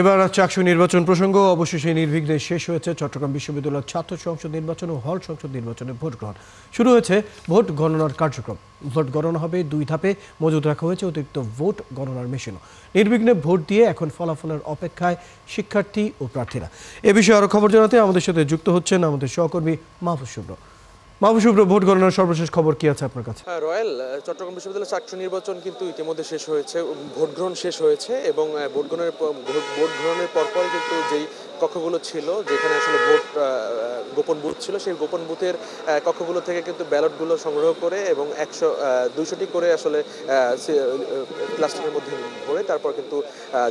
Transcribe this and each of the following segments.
এবার চাকসু নির্বাচন প্রসঙ্গ অবশেষে নির্বিঘ্নে শেষ হয়েছে চট্টগ্রাম বিশ্ববিদ্যালয়ের ছাত্র সংসদ নির্বাচন ও হল সংসদ নির্বাচনের ভোট গ্রহণ শুরু হয়েছে ভোট গণনার কার্যক্রম। ভোট গণনা হবে 2 ধাপে, মজুদ রাখা হয়েছে অতিরিক্ত ভোট গণনার মেশিনও। নির্বিঘ্নে ভোট দিয়ে এখন ফলাফলের অপেক্ষায় শিক্ষার্থী ও প্রার্থীরা। এ বিষয়ে আরো খবর জানাতে আমাদের সাথে যুক্ত হচ্ছেন আমাদের সহকর্মী মাহফুজ শুভ্র। মাহফুজ শুভ্র, ভোট গণনার সর্বশেষ খবর কি আছে আপনার কাছে? রয়্যাল চট্টগ্রাম বিশ্ববিদ্যালয়ের চাকসু নির্বাচন কিন্তু ইতিমধ্যে শেষ হয়েছে, ভোট গ্রহণ শেষ হয়েছে এবং ভোট গ্রহণের পরপর কিন্তু যেই কক্ষগুলো ছিল যেখানে আসলে ভোট গোপন বুথ ছিল, সেই গোপন বুথের কক্ষগুলো থেকে কিন্তু ব্যালটগুলো সংগ্রহ করে এবং 200টি করে আসলে প্লাস্টিকের মধ্যে ভরে তারপর কিন্তু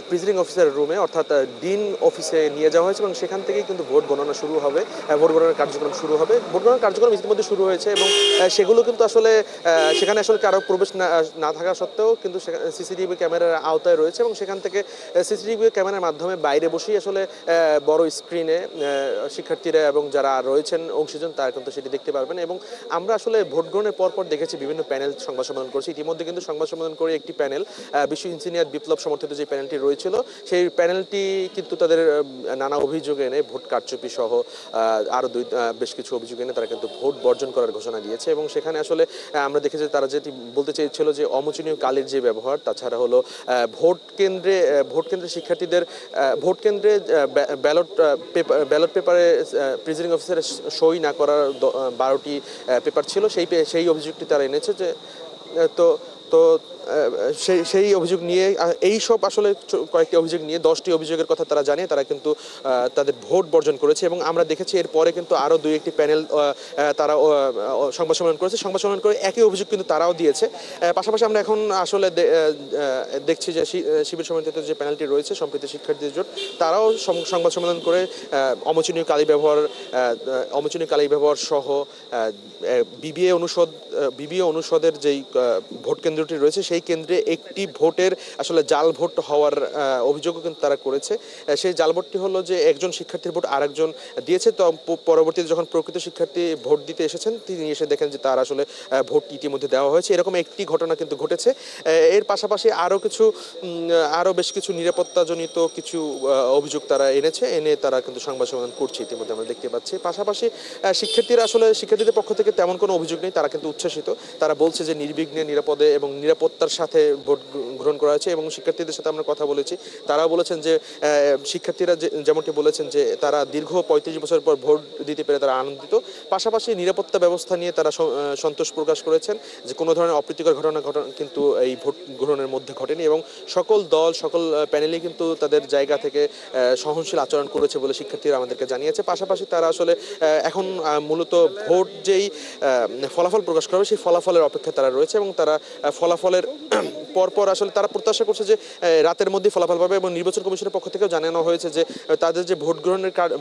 প্রিজাইডিং অফিসারের রুমে অর্থাৎ ডিন অফিসে নিয়ে যাওয়া হয়েছে এবং সেখান থেকেই কিন্তু ভোট গণনা শুরু হবে, ভোট গণনার কার্যক্রম শুরু হবে। ভোট গণনার কার্যক্রম ইতিমধ্যে শুরু হয়েছে এবং সেগুলো কিন্তু আসলে সেখানে আসলে কারো প্রবেশ না থাকা সত্ত্বেও কিন্তু সিসিটিভি ক্যামেরার আওতায় রয়েছে এবং সেখান থেকে সিসিটিভি ক্যামেরার মাধ্যমে বাইরে বসেই আসলে বড় স্ক্রিনে শিক্ষার্থীরা এবং যারা রয়েছেন অংশীজন তারা কিন্তু সেটি দেখতে পারবেন। এবং আমরা আসলে ভোট গ্রহণের পরপর দেখেছি বিভিন্ন প্যানেল সংবাদ সম্মেলন করেছি। ইতিমধ্যে কিন্তু সংবাদ সম্মেলন করে একটি প্যানেল, বিশ্ব ইঞ্জিনিয়ার বিপ্লব সমর্থিত যে প্যানেলটি রয়েছিল, সেই প্যানেলটি কিন্তু তাদের নানা অভিযোগ এনে ভোট কারচুপি সহ আরও বেশ কিছু অভিযোগ এনে তারা কিন্তু ভোট বর্জন করার ঘোষণা দিয়েছে এবং সেখানে আসলে আমরা দেখেছি তারা যেটি বলতে চেয়েছিল যে অমোচনীয় কালির যে ব্যবহার, তাছাড়া হলো ভোট কেন্দ্রে শিক্ষার্থীদের ভোট কেন্দ্রে ব্যালট পেপারে প্রিজাইডিং অফিসারের সই না করার 12টি পেপার ছিল, সেই অভিযোগটি তারা এনেছে। যে তো তো সেই অভিযোগ নিয়ে এই সব আসলে কয়েকটি অভিযোগ নিয়ে 10টি অভিযোগের কথা তারা জানিয়ে তারা কিন্তু তাদের ভোট বর্জন করেছে এবং আমরা দেখেছি এরপরে কিন্তু আরও 2-1টি প্যানেল তারা সংবাদ সম্মেলন করেছে। সংবাদ সম্মেলন করে একই অভিযোগ কিন্তু তারাও দিয়েছে। পাশাপাশি আমরা এখন আসলে দেখছি যে শিবির সমর্থিত যে প্যানেলটি রয়েছে সম্প্রীতি শিক্ষার্থীদের জোট, তারাও সংবাদ সম্মেলন করে অমোচনীয় কালি ব্যবহার সহ বিবিএ অনুষদের যেই ভোট কেন্দ্রটি রয়েছে সেই কেন্দ্রে একটি ভোটের আসলে জাল ভোট হওয়ার অভিযোগও কিন্তু তারা করেছে। সেই জাল ভোটটি হলো যে একজন শিক্ষার্থীর ভোট আরেকজন দিয়েছে, তো পরবর্তীতে যখন প্রকৃত শিক্ষার্থী ভোট দিতে এসেছেন তিনি এসে দেখেন যে তার আসলে ভোট ইতিমধ্যে দেওয়া হয়েছে। এরকম একটি ঘটনা কিন্তু ঘটেছে। এর পাশাপাশি আরও বেশ কিছু নিরাপত্তাজনিত কিছু অভিযোগ তারা এনে তারা কিন্তু সংবাদ সম্মেলন করছে ইতিমধ্যে আমরা দেখতে পাচ্ছি। পাশাপাশি শিক্ষার্থীদের পক্ষ থেকে তেমন কোনো অভিযোগ নেই, তারা কিন্তু উচ্ছ্বাসিত। তারা বলছে যে নির্বিঘ্নে নিরাপদে এবং নিরাপত্তার সাথে ভোট গ্রহণ করা হয়েছে এবং শিক্ষার্থীদের সাথে আমরা কথা বলেছি, তারাও বলেছেন যে শিক্ষার্থীরা যেমনটি বলেছেন যে তারা দীর্ঘ 35 বছর পর ভোট দিতে পেরে তারা আনন্দিত। পাশাপাশি নিরাপত্তা ব্যবস্থা নিয়ে তারা সন্তোষ প্রকাশ করেছেন যে কোনো ধরনের অপ্রীতিকর ঘটনা কিন্তু এই ভোট গ্রহণের মধ্যে ঘটেনি এবং সকল প্যানেলই কিন্তু তাদের জায়গা থেকে সহনশীল আচরণ করেছে বলে শিক্ষার্থীরা আমাদেরকে জানিয়েছে। পাশাপাশি তারা আসলে এখন মূলত ভোট যেই ফলাফল প্রকাশ করা হবে সেই ফলাফলের অপেক্ষায় তারা রয়েছে এবং তারা ফলাফলের পরপর আসলে তারা প্রত্যাশা করছে যে রাতের মধ্যে ফলাফল পাবে এবং নির্বাচন কমিশনের পক্ষ থেকেও জানানো হয়েছে যে তাদের যে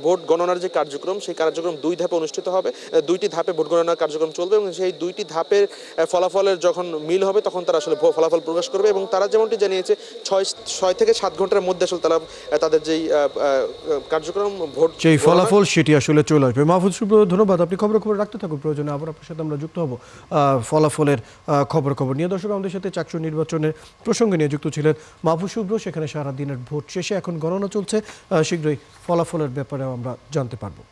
ভোট গণনার যে কার্যক্রম সেই কার্যক্রম 2 ধাপে অনুষ্ঠিত হবে। 2টি ধাপে ভোট গণনার কার্যক্রম চলবে এবং সেই 2টি ধাপের ফলাফলের যখন মিল হবে তখন তারা আসলে ফলাফল প্রকাশ করবে এবং তারা যেমনটি জানিয়েছে 6 থেকে 7 ঘন্টার মধ্যে আসলে তারা তাদের যেই কার্যক্রম ভোট যেই ফলাফল সেটি আসলে চলে আসবে। মাহফুজ শুভ্র, ধন্যবাদ। আপনি খবর রাখতে থাকুন, প্রয়োজনে আবার আপনার সাথে আমরা যুক্ত হব ফলাফলের খবর নিয়ে। দর্শক, আমাদের সাথে চাকসু নির্বাচনের প্রসঙ্গে নিয়ে যুক্ত ছিলেন মাহফুজ শুভ্র। সেখানে সারা দিনের ভোট শেষে এখন গণনা চলছে, শীঘ্রই ফলাফলের ব্যাপারেও আমরা জানতে পারবো।